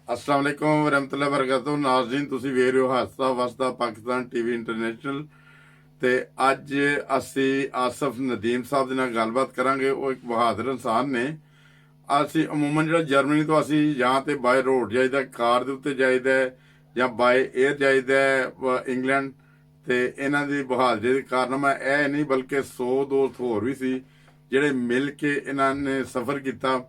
अस्सलाम वालेकुम वरहमतुल्लाहि वबरकातुहू। नाज़रीन ਤੁਸੀਂ ਵੇਖ ਰਹੇ ਹੋ ਹੱਸਦਾ ਵਸਦਾ ਪਾਕਿਸਤਾਨ ਟੀਵੀ ਇੰਟਰਨੈਸ਼ਨਲ ਤੇ ਅੱਜ ਅਸੀਂ ਆਸਫ ਨਦੀਮ ਸਾਹਿਬ ਦੇ ਨਾਲ ਗੱਲਬਾਤ ਕਰਾਂਗੇ। ਉਹ ਇੱਕ ਬਹਾਦਰ ਇਨਸਾਨ ਨੇ। ਅਸੀਂ ਅਮੂਮਨ ਜਿਹੜਾ ਜਰਮਨੀ ਤੋਂ ਅਸੀਂ ਜਾਂ ਤੇ ਬਾਏ ਰੋਡ ਜਾਈਦਾ, ਕਾਰ ਦੇ ਉੱਤੇ ਜਾਈਦਾ, ਜਾਂ ਬਾਏ 에ਅਰ ਜਾਈਦਾ ਇੰਗਲੈਂਡ। ਤੇ ਇਹਨਾਂ ਦੀ ਬਹਾਦਰੀ ਦੇ ਕਾਰਨਾਮਾ ਇਹ ਨਹੀਂ ਬਲਕਿ 100 ਦੋਸਤ ਹੋਰ ਵੀ ਸੀ ਜਿਹੜੇ ਮਿਲ ਕੇ ਇਹਨਾਂ ਨੇ ਸਫ਼ਰ ਕੀਤਾ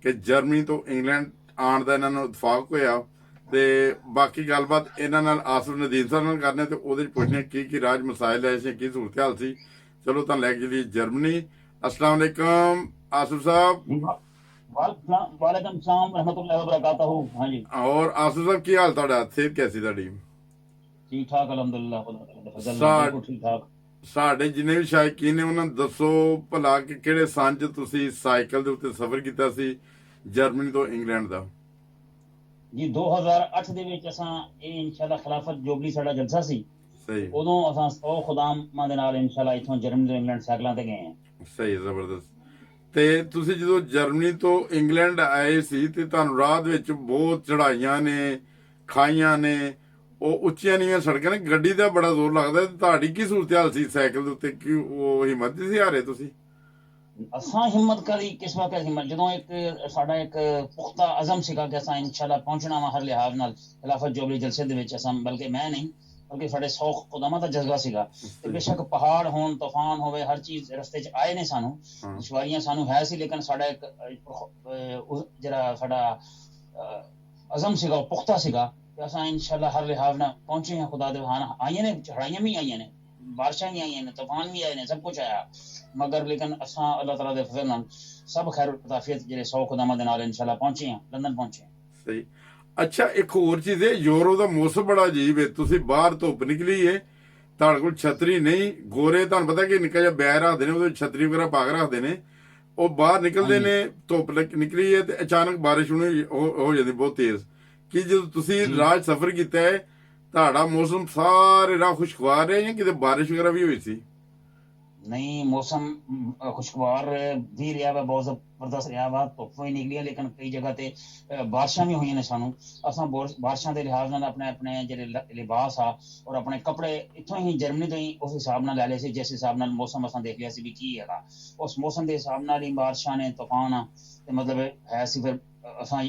ਕਿ ਜਰਮਨੀ ਤੋਂ ਇੰਗਲੈਂਡ ਆਉਣ ਦਾ ਇਹਨਾਂ ਨੂੰ ਇਤਫਾਕ ਹੋਇਆ। ਤੇ ਬਾਕੀ ਗੱਲਬਾਤ ਇਹਨਾਂ ਨਾਲ ਆਸਫ ਨਦੀਮ ਸਾਹਿਬ ਨਾਲ ਕਰਨੇ ਤੇ ਉਹਦੇ ਚ ਪੁੱਛਣੇ ਕੀ ਰਾਜ ਮਸਾਇਲ ਆਏ ਸੀ, ਕੀ ਸੂਰਤ ਹਾਲ ਸੀ। ਚਲੋ ਤਾਂ ਲੈ ਕੇ ਚਲੀਏ ਜਰਮਨੀ। अस्सलाम वालेकुम आसिफ साहब। वालेकुम सलाम रहमतुल्लाहि व बरकातहू। हाँ जी, और आसिफ साहब की हाल ਤੁਹਾਡਾ, ਸਿਹਤ ਕੈਸੀ ਤੁਹਾਡੀ? ठीक ठाक अल्हम्दुलिल्लाह, ਸਾ- बिल्कुल ठीक ठाक। ਸਾਡੇ ਜਿੰਨੇ ਵੀ ਸ਼ਾਇਕੀਨ ਨੇ ਉਹਨਾਂ ਨੂੰ ਦੱਸੋ ਭਲਾ ਕਿ ਕਿਹੜੇ ਸੰਨ 'ਚ ਤੁਸੀਂ ਸਾਈਕਲ ਦੇ ਉੱਤੇ ਸਫ਼ਰ ਕੀਤਾ ਸੀ ਜਰਮਨੀ ਤੋਂ ਇੰਗਲੈਂਡ ਦਾ? जी 2008 ਦੇ ਵਿੱਚ ਅਸਾਂ ਇਹ ਇਨਸ਼ਾਅੱਲਾ ਖਿਲਾਫਤ ਜੋਬਲੀ ਸਾਡਾ ਜਲਸਾ ਸੀ। ਸਹੀ ਉਦੋਂ ਅਸਾਂ ਉਹ ਖੁਦਾਮਾਂ ਦੇ ਨਾਲ ਇਨਸ਼ਾਅੱਲਾ ਇੱਥੋਂ ਜਰਮਨੀ ਤੋਂ ਇੰਗਲੈਂਡ ਸਾਈਕਲਾਂ ਤੇ ਗਏ ਹਾਂ। ਸਹੀ, ਜ਼ਬਰਦਸਤ। ਤੇ ਤੁਸੀਂ ਜਦੋਂ ਜਰਮਨੀ ਤੋਂ ਇੰਗਲੈਂਡ ਆਏ ਸੀ ਤੇ ਤੁਹਾਨੂੰ ਰਾਹ ਦੇ ਵਿੱਚ ਬਹੁਤ ਚੜਾਈਆਂ ਨੇ, ਖਾਈਆਂ ਨੇ, ਉਹ ਉੱਚੀਆਂ ਨੀਵੀਆਂ ਸੜਕਾਂ ਨੇ, ਗੱਡੀ ਦਾ ਬੜਾ ਜ਼ੋਰ ਲੱਗਦਾ। ਤੇ ਤੁਹਾਡੀ ਕੀ ਸੂਰਤ ਹਾਲ ਸੀ ਸਾਈਕਲ ਦੇ ਉੱਤੇ? ਕਿ ਉਹ ਹਿੰਮਤ ਨਹੀਂ ਸੀ ਹਾਰੇ ਤੁਸੀਂ? ਅਸਾਂ ਹਿੰਮਤ ਕਰੀ ਕਿਸ ਵਕਤ ਹਿੰਮਤ, ਜਦੋਂ ਇੱਕ ਸਾਡਾ ਇੱਕ ਪੁਖਤਾ ਅਜ਼ਮ ਸੀਗਾ ਕਿ ਅਸਾਂ ਇਨਸ਼ਾਅੱਲਾ ਪਹੁੰਚਣਾ ਵਾ ਹਰ ਲਿਹਾਜ਼ ਨਾਲ ਖਿਲਾਫਤ ਜੋਬਲੀ ਜਲਸੇ ਦੇ ਵਿੱਚ। ਅਸਾਂ ਬਲਕਿ ਮੈਂ ਨਹੀਂ ਬਲਕਿ ਸਾਡੇ 100 ਖੁਦਾਮਾਂ ਦਾ ਜਜ਼ਬਾ ਸੀਗਾ। ਤੇ ਬੇਸ਼ੱਕ ਪਹਾੜ ਹੋਣ, ਤੂਫਾਨ ਹੋਵੇ, ਹਰ ਚੀਜ਼ ਰਸਤੇ 'ਚ ਆਏ ਨੇ, ਸਾਨੂੰ ਦੁਸ਼ਵਾਰੀਆਂ ਸਾਨੂੰ ਹੈ ਸੀ, ਲੇਕਿਨ ਸਾਡਾ ਇੱਕ ਜਿਹੜਾ ਸਾਡਾ ਅਜ਼ਮ ਸੀਗਾ ਉਹ ਪੁਖਤਾ ਸੀਗਾ ਕਿ ਅਸਾਂ ਇਨਸ਼ਾਅੱਲਾ ਹਰ ਲਿਹਾਜ਼ ਨਾਲ ਪਹੁੰਚੇ ਹਾਂ। ਖੁਦਾ ਦੇ ਵਹਾਨ ਆਈਆਂ ਨੇ, ਚੜਾਈਆਂ ਵੀ ਆਈਆਂ ਨੇ, ਬਾਰਿਸ਼ਾਂ ਵੀ ਆਈਆਂ ਨੇ, ਤੂਫਾਨ ਵੀ ਆਏ ਨੇ, ਸਭ ਕੁਝ ਆਇਆ, ਮਗਰ ਲੇਕਿਨ ਅਸਾਂ ਅੱਲਾਹ ਤਾਲਾ ਦੇ ਫਜ਼ਲ ਨਾਲ ਸਭ ਖੈਰ ਤਾਫੀਅਤ ਜਿਹੜੇ 100 ਖੁਦਾਮਾਂ ਦੇ ਨਾਲ ਇਨਸ਼ਾਅੱਲਾ ਪਹੁੰਚੇ ਹਾਂ, ਲੰਡਨ ਪਹੁੰਚੇ ਹਾਂ। ਸਹੀ। ਅੱਛਾ, ਇੱਕ ਹੋਰ ਚੀਜ਼ ਹੈ, ਯੂਰੋ ਦਾ ਮੌਸਮ ਬੜਾ ਅਜੀਬ ਹੈ। ਤੁਸੀਂ ਬਾਹਰ ਧੁੱਪ ਨਿਕਲੀ ਹੈ, ਤੁਹਾਡੇ ਕੋਲ ਛਤਰੀ ਨਹੀਂ। ਗੋਰੇ ਤੁਹਾਨੂੰ ਪਤਾ ਕਿ ਨਿੱਕਾ ਜਿਹਾ ਬੈਗ ਰੱਖਦੇ ਨੇ, ਉਹਦੇ ਛਤਰੀ ਵਗੈਰਾ ਪਾ ਕੇ ਰੱਖਦੇ ਨੇ। ਉਹ ਬਾਹਰ ਨਿਕਲਦੇ ਨੇ, ਧੁੱਪ ਨਿਕਲੀ ਹੈ ਤੇ ਅਚਾਨਕ ਬਾਰਿਸ਼ ਹੋ ਜਾਂਦੀ ਬਹੁਤ ਤੇਜ਼। ਕਿ ਜਦੋਂ ਤੁਸੀਂ ਰਾਹ ਸਫ਼ਰ ਕੀਤਾ ਹੈ ਤੁਹਾਡਾ ਮੌਸਮ ਸਾਰੇ ਰਾਹ ਖੁਸ਼ਗਵਾਰ ਰਿਹਾ ਜਾਂ ਕਿਤੇ ਬਾਰਿਸ਼ ਵਗੈਰਾ ਵੀ ਹੋਈ ਸੀ? ਨਹੀਂ, ਮੌਸਮ ਖੁਸ਼ਗਵਾਰ ਵੀ ਰਿਹਾ ਵਾ, ਬਹੁਤ ਜ਼ਬਰਦਸਤ ਰਿਹਾ ਵਾ। ਧੁੱਪ ਵੀ ਨਿਕਲੀ ਹੈ, ਲੇਕਿਨ ਕਈ ਜਗ੍ਹਾ ਤੇ ਬਾਰਿਸ਼ਾਂ ਵੀ ਹੋਈਆਂ ਨੇ। ਸਾਨੂੰ ਅਸਾਂ ਬਾਰਿਸ਼ਾਂ ਦੇ ਲਿਹਾਜ਼ ਨਾਲ ਆਪਣੇ ਆਪਣੇ ਜਿਹੜੇ ਲਿਬਾਸ ਆ ਔਰ ਆਪਣੇ ਕੱਪੜੇ ਇੱਥੋਂ ਹੀ ਜਰਮਨੀ ਤੋਂ ਹੀ ਉਸ ਹਿਸਾਬ ਨਾਲ ਲੈ ਲਏ ਸੀ, ਜਿਸ ਹਿਸਾਬ ਨਾਲ ਮੌਸਮ ਅਸਾਂ ਦੇਖ ਲਿਆ ਸੀ ਵੀ ਕੀ ਹੈਗਾ। ਉਸ ਮੌਸਮ ਦੇ ਹਿਸਾਬ ਨਾਲ ਹੀ ਬਾਰਿਸ਼ਾਂ ਨੇ, ਤੂਫਾਨ ਆ, ਤੇ ਮਤਲਬ ਹੈ ਸੀ। ਫਿਰ ਅਸਾਂ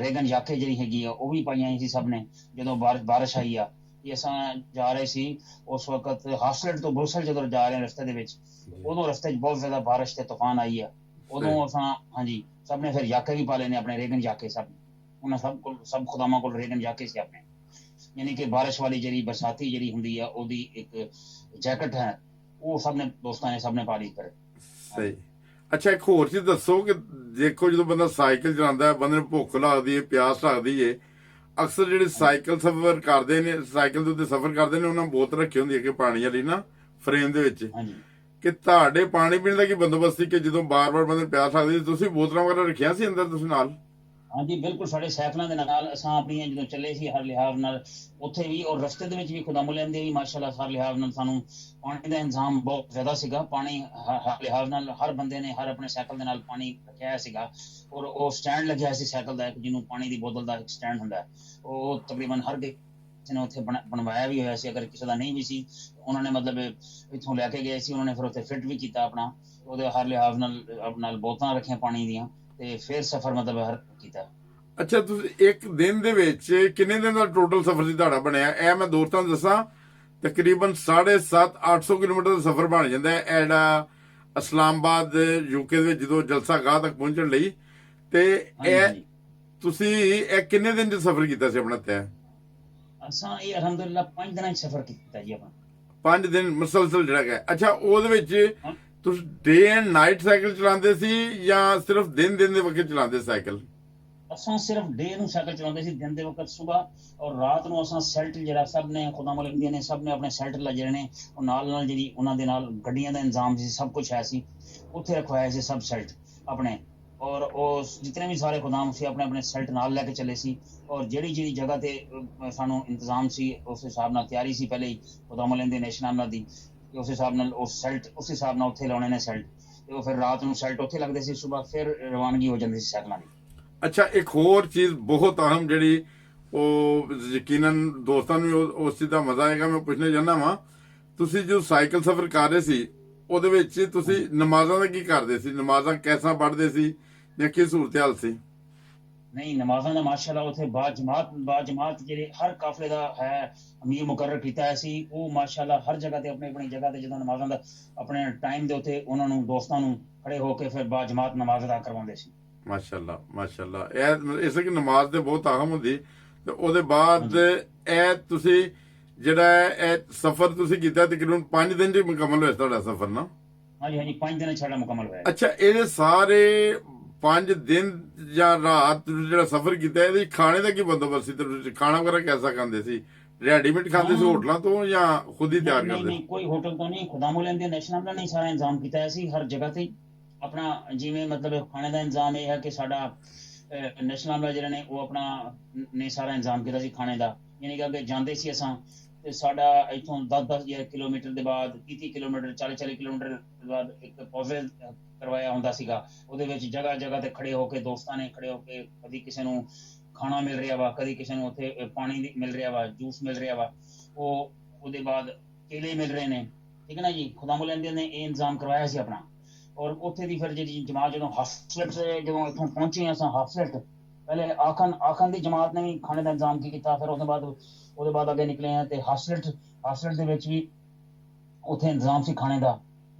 ਰੇਗਨ ਜਾਕੇ ਜਿਹੜੀ ਹੈਗੀ ਆ ਉਹ ਵੀ ਪਾਈਆਂ ਸੀ ਸਭ ਨੇ। ਜਦੋਂ ਬਾਰਿਸ਼ ਆਈ ਆ ਕਿ ਅਸਾਂ ਜਾ ਰਹੇ ਸੀ ਉਸ ਵਕਤ ਹਾਸਲਟ ਤੋਂ ਬਰੁਸਲ ਜਦੋਂ ਜਾ ਰਹੇ ਰਸਤੇ ਦੇ ਵਿੱਚ, ਉਦੋਂ ਰਸਤੇ 'ਚ ਬਹੁਤ ਜ਼ਿਆਦਾ ਬਾਰਿਸ਼ ਤੇ ਤੂਫਾਨ ਆਈ ਆ। ਉਦੋਂ ਅਸਾਂ ਹਾਂਜੀ ਸਭ ਨੇ ਫਿਰ ਜਾਕੇ ਵੀ ਪਾ ਲਏ ਨੇ, ਆਪਣੇ ਰੇਗਨ ਜਾਕੇ। ਸਭ ਉਹਨਾਂ ਸਭ ਖੁਦਾਮਾਂ ਕੋਲ ਰੇਗਨ ਜਾਕੇ ਸੀ ਆਪਣੇ, ਯਾਨੀ ਕਿ ਬਾਰਿਸ਼ ਵਾਲੀ ਜਿਹੜੀ ਬਰਸਾਤੀ ਜਿਹੜੀ ਹੁੰਦੀ ਆ ਉਹਦੀ ਇੱਕ ਜੈਕਟ ਹੈ, ਉਹ ਸਭ ਨੇ ਦੋਸਤਾਂ ਨੇ ਸਭ ਨੇ ਪਾ ਲਈ ਫਿਰ। ਸਹੀ। ਅੱਛਾ, ਇੱਕ ਹੋਰ ਚੀਜ਼ ਦੱਸੋ ਕਿ ਦੇਖੋ ਜਦੋਂ ਬੰਦਾ ਸਾਈਕਲ ਚਲਾਉਂਦਾ, ਬੰਦੇ ਨੂੰ ਭੁੱਖ ਲੱਗਦੀ ਹੈ, ਪਿਆਸ ਲੱਗਦੀ ਹੈ। ਅਕਸਰ ਜਿਹੜੇ ਸਾਈਕਲ ਸਫ਼ਰ ਕਰਦੇ ਨੇ, ਸਾਈਕਲ ਦੇ ਉੱਤੇ ਸਫ਼ਰ ਕਰਦੇ ਨੇ, ਉਹਨਾਂ ਬੋਤਲ ਰੱਖੀ ਹੁੰਦੀ ਹੈ ਕਿ ਪਾਣੀ ਵਾਲੀ ਨਾ, ਫਰੇਮ ਦੇ ਵਿੱਚ। ਕਿ ਤੁਹਾਡੇ ਪਾਣੀ ਪੀਣ ਦਾ ਕੀ ਬੰਦੋਬਸਤ ਸੀ ਕਿ ਜਦੋਂ ਬਾਰ-ਬਾਰ ਬੰਦੇ ਨੂੰ ਪਿਆਸ ਲੱਗਦੀ ਤੁਸੀਂ ਬੋਤਲਾਂ ਵਗੈਰਾ ਰੱਖੀਆਂ ਸੀ ਅੰਦਰ ਤੁਸੀਂ ਨਾਲ? ਹਾਂਜੀ ਬਿਲਕੁਲ, ਸਾਡੇ ਸਾਈਕਲਾਂ ਦੇ ਨਾਲ ਅਸਾਂ ਆਪਣੀਆਂ ਜਦੋਂ ਚੱਲੇ ਸੀ ਹਰ ਲਿਹਾਜ਼ ਨਾਲ ਉੱਥੇ ਵੀ ਔਰ ਰਸਤੇ ਦੇ ਵਿੱਚ ਵੀ ਖੁਦਾਮੁੱਲਿਆਂ ਦੇ ਵੀ ਮਾਸ਼ਾਅੱਲਾ ਹਰ ਲਿਹਾਜ਼ ਨਾਲ ਸਾਨੂੰ ਪਾਣੀ ਦਾ ਇੰਤਜ਼ਾਮ ਬਹੁਤ ਜ਼ਿਆਦਾ ਸੀਗਾ। ਪਾਣੀ ਹਰ ਲਿਹਾਜ਼ ਨਾਲ ਹਰ ਬੰਦੇ ਨੇ ਹਰ ਆਪਣੇ ਸਾਈਕਲ ਦੇ ਨਾਲ ਪਾਣੀ ਰੱਖਿਆ ਸੀਗਾ। ਔਰ ਉਹ ਸਟੈਂਡ ਲੱਗਿਆ ਸੀ ਸਾਈਕਲ ਦਾ, ਇੱਕ ਜਿਹਨੂੰ ਪਾਣੀ ਦੀ ਬੋਤਲ ਦਾ ਇੱਕ ਸਟੈਂਡ ਹੁੰਦਾ, ਉਹ ਤਕਰੀਬਨ ਹਰ ਕਿਸੇ ਨੇ ਉੱਥੇ ਬਣਵਾਇਆ ਵੀ ਹੋਇਆ ਸੀ। ਅਗਰ ਕਿਸੇ ਦਾ ਨਹੀਂ ਵੀ ਸੀ ਉਹਨਾਂ ਨੇ ਮਤਲਬ ਇੱਥੋਂ ਲੈ ਕੇ ਗਏ ਸੀ, ਉਹਨਾਂ ਨੇ ਫਿਰ ਉੱਥੇ ਫਿੱਟ ਵੀ ਕੀਤਾ ਆਪਣਾ, ਉਹਦੇ ਹਰ ਲਿਹਾਜ਼ ਨਾਲ ਬੋਤਲਾਂ ਰੱਖੀਆਂ ਪਾਣੀ ਦੀਆਂ, ਤੇ ਫਿਰ ਸਫ਼ਰ ਮਤਲਬ ਹਰ ਕੀਤਾ। ਅੱਛਾ, ਤੁਸੀਂ ਇੱਕ ਦਿਨ ਦੇ ਵਿੱਚ ਕਿੰਨੇ ਦਿਨ ਦਾ ਟੋਟਲ ਸਫ਼ਰ ਸੀ ਤੁਹਾਡਾ ਬਣਿਆ? ਇਹ ਮੈਂ ਦੋਸਤਾਂ ਨੂੰ ਦੱਸਾਂ, ਤਕਰੀਬਨ 750-800 ਕਿਲੋਮੀਟਰ ਦਾ ਸਫ਼ਰ ਬਣ ਜਾਂਦਾ ਹੈ ਇਹ ਜਿਹੜਾ ਇਸਲਾਮਾਬਾਦ ਯੂਕੇ ਦੇ ਵਿੱਚ ਜਦੋਂ ਜਲਸਾ ਗਾਹ ਤੱਕ ਪਹੁੰਚਣ ਲਈ। ਤੇ ਇਹ ਤੁਸੀਂ ਇਹ ਕਿੰਨੇ ਦਿਨ ਚ ਸਫ਼ਰ ਕੀਤਾ ਸੀ ਆਪਣਾ ਤੈਅ? ਅਸਾਂ ਇਹ ਅਲਹਮਦੁਲਿਲਾ 5 ਦਿਨਾਂ 'ਚ ਸਫ਼ਰ ਕੀਤਾ ਜੀ ਆਪਣਾ। 5 ਦਿਨ ਮੁਸਲਸਲ ਜਿਹੜਾ ਹੈ। ਅੱਛਾ, ਉਹਦੇ ਵਿੱਚ ਤੁਸੀਂ ਡੇ ਐਂਡ ਨਾਈਟ ਸਾਈਕਲ ਚਲਾਉਂਦੇ ਸੀ ਜਾਂ ਸਿਰਫ ਦਿਨ ਦੇ ਵਕਤ ਚਲਾਉਂਦੇ ਸਾਈਕਲ? ਅਸਾਂ ਸਿਰਫ ਡੇ ਨੂੰ ਸਾਈਕਲ ਚਲਾਉਂਦੇ ਸੀ, ਦਿਨ ਦੇ ਵਕਤ ਸੁਬਾਹ, ਔਰ ਰਾਤ ਨੂੰ ਅਸਾਂ ਸੈਲਟ ਜਿਹੜਾ ਸਭ ਨੇ ਖੁਦਾਮੁੱਲ ਇੰਡੀਆ ਨੇ ਸਭ ਨੇ ਆਪਣੇ ਸੈਲਟ ਜਿਹੜੇ ਨੇ ਉਹ ਨਾਲ ਜਿਹੜੀ ਉਹਨਾਂ ਦੇ ਨਾਲ ਗੱਡੀਆਂ ਦਾ ਇੰਤਜ਼ਾਮ ਸੀ, ਸਭ ਕੁਝ ਹੈ ਸੀ, ਉੱਥੇ ਰਖਵਾਇਆ ਸੀ ਸਭ ਸੈਲਟ ਆਪਣੇ। ਔਰ ਉਹ ਜਿਤਨੇ ਵੀ ਸਾਰੇ ਖੁਦਾਮ ਸੀ ਆਪਣੇ ਆਪਣੇ ਸੈਲਟ ਨਾਲ ਲੈ ਕੇ ਚੱਲੇ ਸੀ। ਔਰ ਜਿਹੜੀ ਜਗ੍ਹਾ ਤੇ ਸਾਨੂੰ ਇੰਤਜ਼ਾਮ ਸੀ ਉਸ ਹਿਸਾਬ ਨਾਲ ਤਿਆਰੀ ਸੀ ਪਹਿਲੇ ਹੀ ਖੁਦਾਮੁੱਲ ਇੰਡੀਆ ਨੇਸ਼ਨਾਮਾ ਦੀ, ਉਸ ਹਿਸਾਬ ਨਾਲ ਉਹ ਸੈਲਟ ਉਸ ਹਿਸਾਬ ਨਾਲ ਉੱਥੇ ਲਾਉਣੇ ਨੇ ਸੈਲਟ, ਤੇ ਉਹ ਫਿਰ ਰਾਤ ਨੂੰ ਸੈਲਟ ਉੱਥੇ ਲੱਗਦੇ ਸੀ, ਸੁਬਾਹ ਫਿਰ ਰਵਾਨਗੀ ਹੋ ਜਾਂਦੀ ਸੀ ਸਾਈਕਲਾਂ ਦੀ। ਅੱਛਾ, ਇੱਕ ਹੋਰ ਚੀਜ਼ ਬਹੁਤ ਅਹਿਮ ਜਿਹੜੀ ਉਹ ਯਕੀਨਨ ਦੋਸਤਾਂ ਨੂੰ ਉਸ ਚੀਜ਼ ਦਾ ਮਜ਼ਾ ਆਏਗਾ, ਮੈਂ ਪੁੱਛਣਾ ਚਾਹੁੰਦਾ ਵਾਂ, ਤੁਸੀਂ ਜੋ ਸਾਈਕਲ ਸਫ਼ਰ ਕਰ ਰਹੇ ਸੀ ਉਹਦੇ ਵਿੱਚ ਤੁਸੀਂ ਨਮਾਜ਼ਾਂ ਦਾ ਕੀ ਕਰਦੇ ਸੀ? ਨਮਾਜ਼ਾਂ ਕੈਸਾ ਪੜ੍ਹਦੇ ਸੀ ਜਾਂ ਕੀ ਸੂਰਤ ਹਾਲ ਸੀ? ਨਹੀਂ, ਨਮਾਜ਼ਾਂ ਦਾ ਮਾਸ਼ਾਅੱਲਾ ਉੱਥੇ ਬਾਜਮਾਤ ਜਿਹੜੇ ਹਰ ਕਾਫਲੇ ਦਾ ਹੈ ਅਮੀਰ ਮੁਕਰਰ ਕੀਤਾ ਹੈ ਸੀ। ਉਹ ਮਾਸ਼ਾਅੱਲਾ ਹਰ ਜਗ੍ਹਾ ਤੇ ਆਪਣੀ ਆਪਣੀ ਜਗ੍ਹਾ ਤੇ ਜਦੋਂ ਨਮਾਜ਼ਾਂ ਦਾ ਆਪਣੇ ਟਾਈਮ ਦੇ ਉੱਤੇ ਉਹਨਾਂ ਨੂੰ ਦੋਸਤਾਂ ਨੂੰ ਖੜੇ ਹੋ ਕੇ ਫਿਰ ਬਾਜਮਾਤ ਨਮਾਜ਼ ਅਦਾ ਕਰਵਾਉਂਦੇ ਸੀ। ਮਾਸ਼ਾਅੱਲਾ ਮਾਸ਼ਾਅੱਲਾ। ਇਹ ਇਸੇ ਕਿ ਨਮਾਜ਼ ਤੇ ਬਹੁਤ ਅਹਿਮ ਹੁੰਦੀ। ਤੇ ਉਹਦੇ ਬਾਅਦ ਇਹ ਤੁਸੀਂ ਜਿਹੜਾ ਇਹ ਸਫ਼ਰ ਤੁਸੀਂ ਕੀਤਾ ਤਕਰੀਬਨ 5 ਦਿਨ ਚ ਮੁਕੰਮਲ ਹੋਇਆ ਤੁਹਾਡਾ ਸਫ਼ਰ ਨਾ? ਹਾਂਜੀ ਹਾਂਜੀ, 5 ਦਿਨ ਸਾਡਾ ਮੁਕੰਮਲ ਹੋਇਆ। ਅੱਛਾ, ਇਹਦੇ ਸਾਰੇ 5 ਦਿਨ ਜਾਂ ਰਾਤ ਜਿਹੜਾ ਸਫ਼ਰ ਕੀਤਾ ਇਹਦੇ ਖਾਣੇ ਦਾ ਕੀ ਬੰਦੋਬਸਤ ਸੀ? ਤੇ ਖਾਣਾ ਵਗੈਰਾ ਕੈਸਾ ਖਾਂਦੇ ਸੀ? ਰੈਡੀਮੇਡ ਖਾਂਦੇ ਸੀ ਹੋਟਲਾਂ ਤੋਂ ਜਾਂ ਖੁਦ ਹੀ ਤਿਆਰ ਕਰਦੇ? ਨਹੀਂ, ਕੋਈ ਹੋਟਲ ਤੋਂ ਨਹੀਂ, ਖੁਦਾਮੁਲ ਦੇ ਨੈਸ਼ਨਲ ਨੇ ਸਾਰਾ ਇੰਤਜ਼ਾਮ ਕੀਤਾ ਹੈ ਸੀ ਹਰ ਜਗ੍ਹਾ ਤੇ ਆਪਣਾ। ਜਿਵੇਂ ਮਤਲਬ ਖਾਣੇ ਦਾ ਇੰਤਜ਼ਾਮ ਇਹ ਹੈ ਕਿ ਸਾਡਾ ਨੈਸ਼ਨਲ ਜਿਹੜੇ ਨੇ ਉਹ ਆਪਣਾ ਨੇ ਸਾਰਾ ਇੰਤਜ਼ਾਮ ਕੀਤਾ ਸੀ ਖਾਣੇ ਦਾ। ਯਾਨੀ ਕਿ ਅੱਗੇ ਜਾਂਦੇ ਸੀ ਅਸਾਂ ਤੇ ਸਾਡਾ ਇੱਥੋਂ 10-10 ਕਿਲੋਮੀਟਰ ਦੇ ਬਾਅਦ 30 ਕਿਲੋਮੀਟਰ 40-40 ਕਿਲੋਮੀਟਰ ਦੇ ਬਾਅਦ ਇੱਕ ਪੌਜ਼ੇ ਕਰਵਾਇਆ ਹੁੰਦਾ ਸੀਗਾ। ਉਹਦੇ ਵਿੱਚ ਜਗ੍ਹਾ ਜਗ੍ਹਾ ਤੇ ਖੜੇ ਹੋ ਕੇ ਦੋਸਤਾਂ ਨੇ ਖੜੇ ਹੋ ਕੇ ਕਦੀ ਕਿਸੇ ਨੂੰ ਖਾਣਾ ਮਿਲ ਰਿਹਾ ਵਾ, ਕਦੀ ਕਿਸੇ ਨੂੰ ਉੱਥੇ ਪਾਣੀ ਮਿਲ ਰਿਹਾ ਵਾ, ਜੂਸ ਮਿਲ ਰਿਹਾ ਵਾ, ਉਹਦੇ ਬਾਅਦ ਕੇਲੇ ਮਿਲ ਰਹੇ ਨੇ, ਠੀਕ ਹੈ ਨਾ ਜੀ। ਖੁਦਾਮੁਲ ਨੇ ਇਹ ਇੰਤਜ਼ਾਮ ਕਰਵਾਇਆ ਸੀ ਆਪਣਾ। ਔਰ ਉੱਥੇ ਦੀ ਫਿਰ ਜਿਹੜੀ ਜਮਾਤ ਜਦੋਂ ਹਾਫਸਲਟ ਜਦੋਂ ਇੱਥੋਂ ਪਹੁੰਚੇ ਅਸਾਂ ਹਾਫਸਲਟ ਪਹਿਲੇ ਆਖਣ ਦੀ ਜਮਾਤ ਨੇ ਵੀ ਖਾਣੇ ਦਾ ਇੰਤਜ਼ਾਮ ਕੀਤਾ। ਫਿਰ ਉਹਦੇ ਬਾਅਦ ਅੱਗੇ ਨਿਕਲੇ ਆ ਤੇ ਹਾਫਸਲਟ ਦੇ ਵਿੱਚ ਵੀ ਉੱਥੇ ਇੰਤਜ਼ਾਮ ਸੀ ਖਾਣੇ ਦਾ।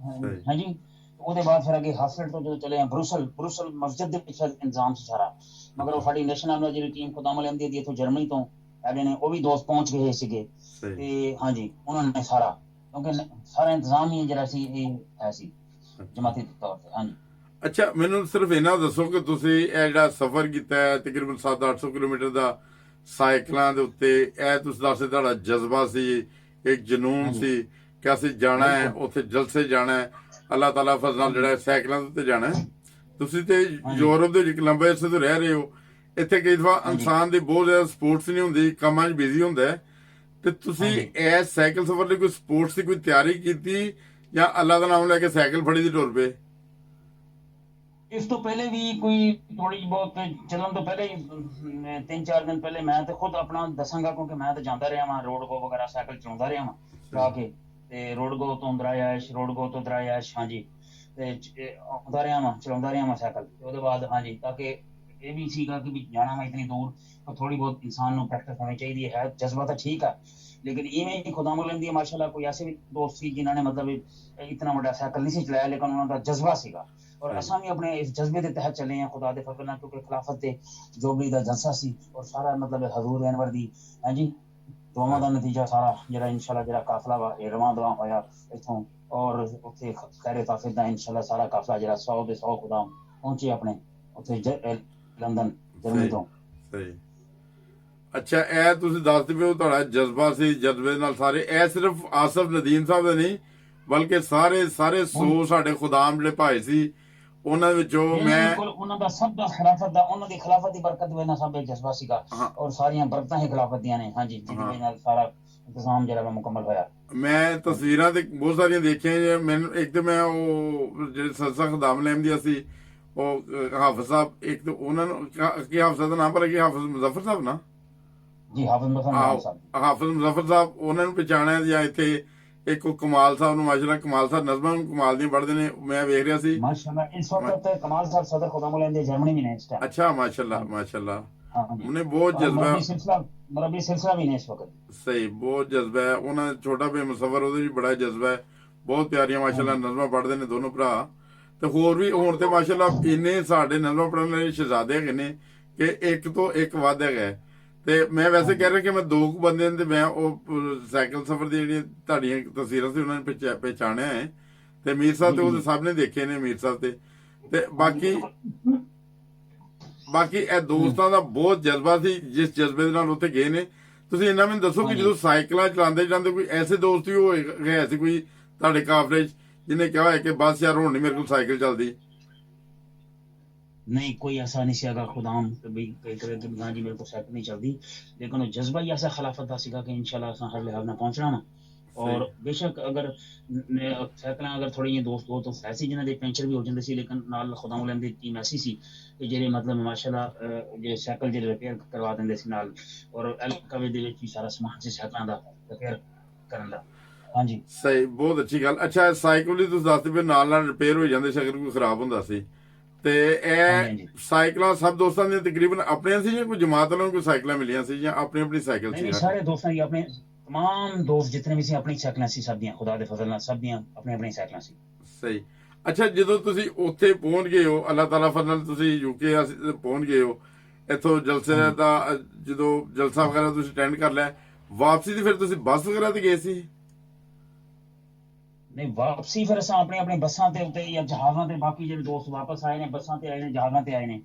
ਹਾਂਜੀ, ਉਹਦੇ ਬਾਅਦ ਫਿਰ ਅੱਗੇ ਹਾਫਸਲਟ ਤੋਂ ਜਦੋਂ ਚਲੇ ਆ ਬਰੁਸਲ ਮਸਜਿਦ ਦੇ ਪਿੱਛੇ ਇੰਤਜ਼ਾਮ ਸੀ ਸਾਰਾ। ਮਗਰ ਉਹ ਸਾਡੀ ਨੈਸ਼ਨਲ ਜਿਹੜੀ ਟੀਮ ਖੁਦਾਮੁਲ ਦੀ ਇੱਥੋਂ ਜਰਮਨੀ ਤੋਂ ਹੈਗੇ ਨੇ ਉਹ ਵੀ ਦੋਸਤ ਪਹੁੰਚ ਗਏ ਸੀਗੇ ਤੇ ਹਾਂਜੀ ਉਹਨਾਂ ਨੇ ਸਾਰਾ, ਕਿਉਂਕਿ ਸਾਰਾ ਇੰਤਜ਼ਾਮ ਹੀ ਜਿਹੜਾ ਸੀ ਇਹ ਹੈ ਸੀ ਜਮਾਤੀ ਤੌਰ ਤੇ। ਹਾਂਜੀ। ਅੱਛਾ, ਮੈਨੂੰ ਸਿਰਫ ਇਹਨਾਂ ਦੱਸੋ ਕਿ ਤੁਸੀਂ ਇਹ ਜਿਹੜਾ ਸਫ਼ਰ ਕੀਤਾ ਹੈ ਤਕਰੀਬਨ 700-800 ਕਿਲੋਮੀਟਰ ਦਾ ਸਾਈਕਲਾਂ ਦੇ ਉੱਤੇ, ਇਹ ਤੁਸੀਂ ਦੱਸਦੇ ਤੁਹਾਡਾ ਜਜ਼ਬਾ ਸੀ, ਇੱਕ ਜਨੂਨ ਸੀ ਕਿ ਅਸੀਂ ਜਾਣਾ ਹੈ ਉੱਥੇ ਜਲਸੇ ਜਾਣਾ ਹੈ, ਅੱਲਾਹ ਤਾਲਾ ਫਜ਼ਲ ਨਾਲ ਜਿਹੜਾ ਸਾਈਕਲਾਂ ਦੇ ਉੱਤੇ ਜਾਣਾ ਹੈ। ਤੁਸੀਂ ਤੇ ਯੂਰਪ ਦੇ ਵਿੱਚ ਲੰਬੇ ਅਰਸੇ ਤੋਂ ਰਹਿ ਰਹੇ ਹੋ, ਇੱਥੇ ਕਈ ਦਫਾ ਇਨਸਾਨ ਦੀ ਬਹੁਤ ਜ਼ਿਆਦਾ ਸਪੋਰਟਸ ਨਹੀਂ ਹੁੰਦੀ, ਕੰਮਾਂ 'ਚ ਬਿਜ਼ੀ ਹੁੰਦਾ ਹੈ, ਤੇ ਤੁਸੀਂ ਇਹ ਸਾਈਕਲ ਸਫ਼ਰ ਲਈ ਕੋਈ ਸਪੋਰਟਸ ਦੀ ਕੋਈ ਤਿਆਰੀ ਕੀਤੀ ਜਾਂ ਅੱਲਾਹ ਦਾ ਨਾਮ ਲੈ ਕੇ ਸਾਈਕਲ ਫੜੀ ਦੀ ਟੁਰ ਪਏ? ਇਸ ਤੋਂ ਪਹਿਲੇ ਵੀ ਕੋਈ ਥੋੜੀ ਬਹੁਤ ਚੱਲਣ ਤੋਂ ਪਹਿਲੇ 3-4 ਦਿਨ ਪਹਿਲੇ ਮੈਂ ਤੇ ਖੁਦ ਆਪਣਾ ਦੱਸਾਂਗਾ, ਕਿਉਂਕਿ ਮੈਂ ਤਾਂ ਜਾਂਦਾ ਰਿਹਾ ਵਾਂ ਰੋਡਗੋ ਵਗੈਰਾ ਸਾਈਕਲ ਚਲਾਉਂਦਾ ਰਿਹਾ ਵਾਂ ਜਾ ਕੇ, ਤੇ ਰੋਡਗੋ ਤੋਂ ਦਰਾਇਸ਼ ਹਾਂਜੀ, ਤੇ ਆਉਂਦਾ ਰਿਹਾ ਵਾਂ ਚਲਾਉਂਦਾ ਰਿਹਾ ਵਾਂ ਸਾਈਕਲ। ਤੇ ਉਹਦੇ ਬਾਅਦ ਹਾਂਜੀ, ਤਾਂ ਕਿ ਇਹ ਵੀ ਸੀਗਾ ਕਿ ਵੀ ਜਾਣਾ ਵਾ ਇਤਨੀ ਦੂਰ ਤਾਂ ਥੋੜੀ ਬਹੁਤ ਇਨਸਾਨ ਨੂੰ ਪ੍ਰੈਕਟਿਸ ਹੋਣੀ ਚਾਹੀਦੀ ਹੈ। ਜਜ਼ਬਾ ਤਾਂ ਠੀਕ ਆ, ਲੇਕਿਨ ਇਵੇਂ ਹੀ ਖੁਦਾਮੁਲ ਦੀ ਮਾਸ਼ਾਅੱਲਾ ਕੋਈ ਐਸੇ ਵੀ ਦੋਸਤ ਸੀ ਜਿਨ੍ਹਾਂ ਨੇ ਮਤਲਬ ਇਤਨਾ ਵੱਡਾ ਸਾਈਕਲ ਨਹੀਂ ਸੀ ਚਲਾਇਆ, ਲੇਕਿਨ ਉਹਨਾਂ ਦਾ ਜਜ਼ਬਾ ਸੀਗਾ। ਔਰ ਅਸਾਂ ਵੀ ਆਪਣੇ ਇਸ ਜਜ਼ਬੇ ਦੇ ਤਹਿਤ ਚੱਲੇ ਹਾਂ ਖੁਦਾ ਦੇ ਫਜ਼ਲ ਨਾਲ, ਕਿਉਂਕਿ ਖਿਲਾਫਤ ਤੇ ਜੋਬਰੀ ਦਾ ਜਲਸਾ ਸੀ ਔਰ ਸਾਰਾ ਮਤਲਬ ਹਜ਼ੂਰ ਅਨਵਰ ਦੀ ਹਾਂਜੀ ਦੁਆਵਾਂ ਦਾ ਨਤੀਜਾ ਸਾਰਾ ਜਿਹੜਾ ਇਨਸ਼ਾਅੱਲਾ ਜਿਹੜਾ ਕਾਫਲਾ ਵਾ ਇਹ ਰਵਾਂ ਦਵਾ ਹੋਇਆ ਇੱਥੋਂ, ਔਰ ਉੱਥੇ ਖੈਰ ਤਾਫਿਰ ਦਾ ਇਨਸ਼ਾਅੱਲਾ ਸਾਰਾ ਕਾਫਲਾ ਜਿਹੜਾ 100 ਦੇ 100 ਖੁਦਾ ਪਹੁੰਚੇ ਆਪਣੇ ਉੱਥੇ ਲੰਡਨ ਜਰਮਨੀ ਤੋਂ। ਸਹੀ। ਅੱਛਾ, ਇਹ ਤੁਸੀਂ ਦੱਸਦੇ ਪਏ ਹੋ ਤੁਹਾਡਾ ਜਜ਼ਬਾ ਸੀ, ਜਜ਼ਬੇ ਨਾਲ ਸਾਰੇ, ਇਹ ਸਿਰਫ ਆਸਫ ਨਦੀਮ ਸਾਹਿਬ ਦਾ ਨਹੀਂ ਬਲਕਿ ਸਾਰੇ 100 ਸਾਡੇ ਖੁਦਾਮ ਜਿਹੜੇ ਭਾਈ ਸੀ ਉਹਨਾਂ ਵਿੱਚੋਂ ਮੈਂ ਉਹਨਾਂ ਦਾ ਸਭ ਦਾ ਖਿਲਾਫਤ ਦਾ, ਉਹਨਾਂ ਦੀ ਖਿਲਾਫਤ ਦੀ ਬਰਕਤ ਵੇ ਨਾਲ ਸਭ ਇਹ ਜਜ਼ਬਾ ਸੀਗਾ ਔਰ ਸਾਰੀਆਂ ਬਰਕਤਾਂ ਹੀ ਖਿਲਾਫਤ ਦੀਆਂ ਨੇ। ਹਾਂਜੀ, ਜਿਹਦੇ ਨਾਲ ਸਾਰਾ ਇੰਤਜ਼ਾਮ ਜਿਹੜਾ ਮੁਕੰਮਲ ਹੋਇਆ। ਮੈਂ ਤਸਵੀਰਾਂ ਤੇ ਬਹੁਤ ਸਾਰੀਆਂ ਦੇਖੀਆਂ ਜੇ, ਮੈਨੂੰ ਇੱਕ ਤੇ ਮੈਂ ਉਹ ਜਿਹੜੇ ਸਰਸਾ ਖੁਦਾਮ ਲੈਂਦੀਆਂ ਸੀ ਉਹ ਹਾਫਿਜ਼ ਸਾਹਿਬ, ਇੱਕ ਤੇ ਉਹਨਾਂ ਨੂੰ ਕੀ ਹਾਫਿਜ਼ ਦਾ ਨਾਮ ਪਰ ਕੀ ਹਾਫਿਜ਼ ਮੁਜ਼ੱਫਰ ਸਾਹਿਬ ਨਾ ਜੀ, ਹਾਫਿਜ਼ ਮੁਜ਼ੱਫਰ ਸਾਹਿਬ, ਉਹਨਾਂ ਨੂੰ ਪਛਾਣਿਆ ਜਾਂ ਇੱਥੇ ਇੱਕ ਕਮਾਲ ਸਾਹਿਬ ਨੂੰ ਮਾਸ਼ਾਅੱਲਾ, ਕਮਾਲ ਸਾਹਿਬ ਨਜ਼ਮਾਂ ਕਮਾਲ ਦੀਆਂ ਪੜ੍ਹਦੇ ਨੇ, ਮੈਂ ਵੇਖ ਰਿਹਾ ਸੀ ਮਾਸ਼ਾਅੱਲਾ। ਇਸ ਵਕਤ ਕਮਾਲ ਸਾਹਿਬ ਸਦਰ ਖੁਦਾਮੁਲ ਦੇ ਜਰਮਨੀ ਵੀ ਨੇ ਇਸ ਟਾਈਮ। ਅੱਛਾ, ਮਾਸ਼ਾਅੱਲਾ ਮਾਸ਼ਾਅੱਲਾ, ਉਹਨੇ ਬਹੁਤ ਜਜ਼ਬਾ, ਮਰਬੀ ਸਿਲਸਿਲਾ ਵੀ ਨੇ ਇਸ ਵਕਤ। ਸਹੀ, ਬਹੁਤ ਜਜ਼ਬਾ ਹੈ ਉਹਨਾਂ। ਛੋਟਾ ਬੇ ਮੁਸੱਵਰ ਉਹਦੇ ਵੀ ਬੜਾ ਜਜ਼ਬਾ ਹੈ, ਬਹੁਤ ਪਿਆਰੀਆਂ ਮਾਸ਼ਾਅੱਲਾ ਨਜ਼ਮਾਂ ਪੜ੍ਹਦੇ ਨੇ ਦੋਨੋਂ ਭਰਾ। ਤੇ ਹੋਰ ਵੀ ਹੁਣ ਤੇ ਮਾਸ਼ਾਅੱਲਾ ਇੰਨੇ ਸਾਡੇ ਨਜ਼ਮਾਂ ਪੜ੍ਹਨ ਵਾਲੇ ਸ਼ਹਿਜ਼ਾਦੇ ਹੈਗੇ ਨੇ ਕਿ ਇੱਕ ਤੋਂ ਇੱਕ ਵੱਧ ਹੈਗਾ। ਤੇ ਮੈਂ ਵੈਸੇ ਕਹਿ ਰਿਹਾ ਕਿ ਮੈਂ 2 ਬੰਦੇ ਤੇ ਮੈਂ ਉਹ ਸਾਈਕਲ ਸਫ਼ਰ ਦੀ ਜਿਹੜੀਆਂ ਤੁਹਾਡੀਆਂ ਤਸਵੀਰਾਂ ਸੀ ਉਹਨਾਂ ਨੇ ਪਹਿਚਾਣਿਆ ਹੈ, ਤੇ ਮੀਰ ਸਾਹਿਬ ਤੇ ਉਹਦੇ ਸਭ ਨੇ ਦੇਖੇ ਨੇ ਮੀਰ ਸਾਹਿਬ ਤੇ ਬਾਕੀ ਇਹ ਦੋਸਤਾਂ ਦਾ ਬਹੁਤ ਜਜ਼ਬਾ ਸੀ ਜਿਸ ਜਜ਼ਬੇ ਦੇ ਨਾਲ ਉੱਥੇ ਗਏ ਨੇ। ਤੁਸੀਂ ਇਹਨਾਂ ਮੈਨੂੰ ਦੱਸੋ ਕਿ ਜਦੋਂ ਸਾਈਕਲਾਂ ਚਲਾਉਂਦੇ ਕੋਈ ਐਸੇ ਦੋਸਤ ਵੀ ਹੋਏ ਸੀ ਕੋਈ ਤੁਹਾਡੇ ਕਾਫਲੇ 'ਚ ਜਿਹਨੇ ਕਿਹਾ ਹੋਇਆ ਕਿ ਬਸ ਯਾਰ ਹੁਣ ਨਹੀਂ ਮੇਰੇ ਕੋਲ ਸਾਈਕਲ ਚੱਲਦੀ? नहीं, कोई ऐसा नहीं सीगा खुदाम भाई कि जी मेरे को साइकिल नहीं चलती, लेकिन वो जज्बा ही ऐसा खिलाफत का सीगा कि इंशाल्लाह असां हर लिहाज ना पहुंचना वा ਔਰ ਬੇਸ਼ੱਕ ਅਗਰ ਸਾਈਕਲਾਂ ਅਗਰ ਥੋੜ੍ਹੀਆਂ ਦੋਸਤ ਹੋ ਤਾਂ ਐਸੀ ਜਿਨ੍ਹਾਂ ਦੇ ਪੈਂਚਰ ਵੀ ਹੋ ਜਾਂਦੇ ਸੀ, ਲੇਕਿਨ ਨਾਲ ਖੁਦਾਮ ਵਾਲਿਆਂ ਦੀ ਟੀਮ ਐਸੀ ਸੀ ਕਿ ਜਿਹੜੇ ਮਤਲਬ ਮਾਸ਼ਾਅੱਲਾ ਜਿਹੜੇ ਸਾਈਕਲ ਜਿਹੜੇ ਰਿਪੇਅਰ ਕਰਵਾ ਦਿੰਦੇ ਸੀ ਨਾਲ, ਔਰ ਐਲਕਾਵੇ ਦੇ ਵਿੱਚ ਵੀ ਸਾਰਾ ਸਮਾਨ ਸੀ ਸਾਈਕਲਾਂ ਦਾ ਰਿਪੇਅਰ ਕਰਨ ਦਾ। ਹਾਂਜੀ ਸਹੀ, ਬਹੁਤ ਅੱਛੀ ਗੱਲ। ਅੱਛਾ, ਸਾਈਕਲ ਵੀ ਤੁਸੀਂ ਦੱਸਦੇ ਪਏ ਨਾਲ ਨਾਲ ਰਿਪੇਅਰ ਹੋ ਜਾਂਦੇ, ਸਾਈਕਲ ਕੋਈ ਖਰਾਬ ਹੁੰਦਾ ਸੀ, ਤੇ ਹਾਂਜੀ ਇਹ ਹਾਂਜੀ। ਸਾਈਕਲਾਂ ਸਭ ਦੋਸਤਾਂ ਦੀਆਂ ਤਕਰੀਬਨ ਆਪਣੀਆਂ ਸੀ ਜਾਂ ਕੋਈ ਜਮਾਤ ਵੱਲੋਂ ਕੋਈ ਸਾਈਕਲਾਂ ਮਿਲੀਆਂ ਸੀ ਜਾਂ ਆਪਣੀ ਆਪਣੀ ਸਾਈਕਲ ਨਹੀਂ ਸੀ ਨਹੀਂ, ਹਰ? ਸਾਰੇ ਦੋਸਤਾਂ ਦੀ ਆਪਣੇ ਤਮਾਮ ਦੋਸਤ ਜਿਤਨੇ ਵੀ ਸੀ ਆਪਣੀ ਸਾਈਕਲਾਂ ਸੀ, ਸਭ ਦੀਆਂ ਖੁਦਾ ਦੇ ਫਜ਼ਲ ਨਾਲ ਸਭ ਦੀਆਂ ਆਪਣੀ ਆਪਣੀ ਸਾਈਕਲਾਂ ਸੀ। ਸਹੀ। ਅੱਛਾ, ਜਦੋਂ ਤੁਸੀਂ ਉੱਥੇ ਪਹੁੰਚ ਗਏ ਹੋ, ਅੱਲਾਹ ਤਾਲਾ ਫਜ਼ਲ ਨਾਲ ਤੁਸੀਂ ਯੂਕੇ ਪਹੁੰਚ ਗਏ ਹੋ, ਇੱਥੋਂ ਜਲਸੇ ਹਾਂਜੀ ਦਾ ਜਦੋਂ ਜਲਸਾ ਵਗੈਰਾ ਤੁਸੀਂ ਅਟੈਂਡ ਕਰ ਲਿਆ, ਵਾਪਸੀ ਦੀ ਫਿਰ ਤੁਸੀਂ ਬੱਸ ਵਗੈਰਾ ਤੇ ਗਏ ਸੀ? ਨਹੀਂ, ਵਾਪਸੀ ਫਿਰ ਅਸਾਂ ਆਪਣੇ ਆਪਣੇ ਬੱਸਾਂ ਤੇ ਉੱਤੇ ਜਾਂ ਜਹਾਜ਼ਾਂ ਤੇ, ਬਾਕੀ ਜਿਹੜੇ ਦੋਸਤ ਵਾਪਸ ਆਏ ਨੇ ਬੱਸਾਂ ਤੇ ਆਏ ਨੇ, ਜਹਾਜ਼ਾਂ ਤੇ ਆਏ ਨੇ।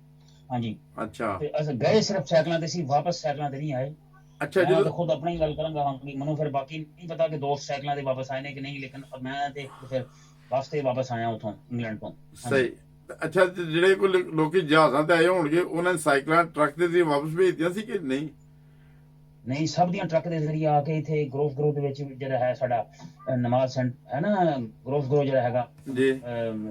ਹਾਂਜੀ, ਅੱਛਾ ਤੇ ਅਸੀਂ ਗਏ ਸਿਰਫ ਸਾਈਕਲਾਂ ਤੇ ਸੀ, ਵਾਪਸ ਸਾਈਕਲਾਂ ਤੇ ਨਹੀਂ ਆਏ। ਅੱਛਾ। ਮੈਂ ਜਦੋਂ ਤਾਂ ਖੁਦ ਆਪਣੀ ਗੱਲ ਕਰਾਂਗਾ, ਹਾਂ ਕਿ ਮੈਨੂੰ ਫਿਰ ਬਾਕੀ ਨਹੀਂ ਪਤਾ ਕਿ ਦੋਸਤ ਸਾਈਕਲਾਂ ਤੇ ਵਾਪਸ ਆਏ ਨੇ ਕਿ ਨਹੀਂ, ਲੇਕਿਨ ਮੈਂ ਤੇ ਫਿਰ ਬੱਸ ਤੇ ਵਾਪਸ ਆਇਆ ਉੱਥੋਂ ਇੰਗਲੈਂਡ ਤੋਂ। ਹਾਂਜੀ। ਸਹੀ। ਅੱਛਾ, ਤੇ ਜਿਹੜੇ ਕੋਈ ਲੋਕੀ ਜਹਾਜ਼ਾਂ ਤੇ ਆਏ ਹੋਣਗੇ ਉਹਨਾਂ ਨੇ ਸਾਈਕਲਾਂ ਟਰੱਕ ਤੇ ਵਾਪਸ ਭੇਜਤੀਆਂ ਸੀ ਕਿ ਨਹੀਂ? ਨਹੀਂ, ਸਭ ਦੀਆਂ ਟਰੱਕ ਦੇ ਜ਼ਰੀਏ ਆ ਕੇ ਇੱਥੇ ਗਰੋਵ ਦੇ ਵਿੱਚ ਜਿਹੜਾ ਹੈ ਸਾਡਾ ਨਮਾਜ਼ ਸੈਂਟਰ ਹੈ ਨਾ, ਗਰੋਵ ਜਿਹੜਾ ਹੈਗਾ ਜੀ।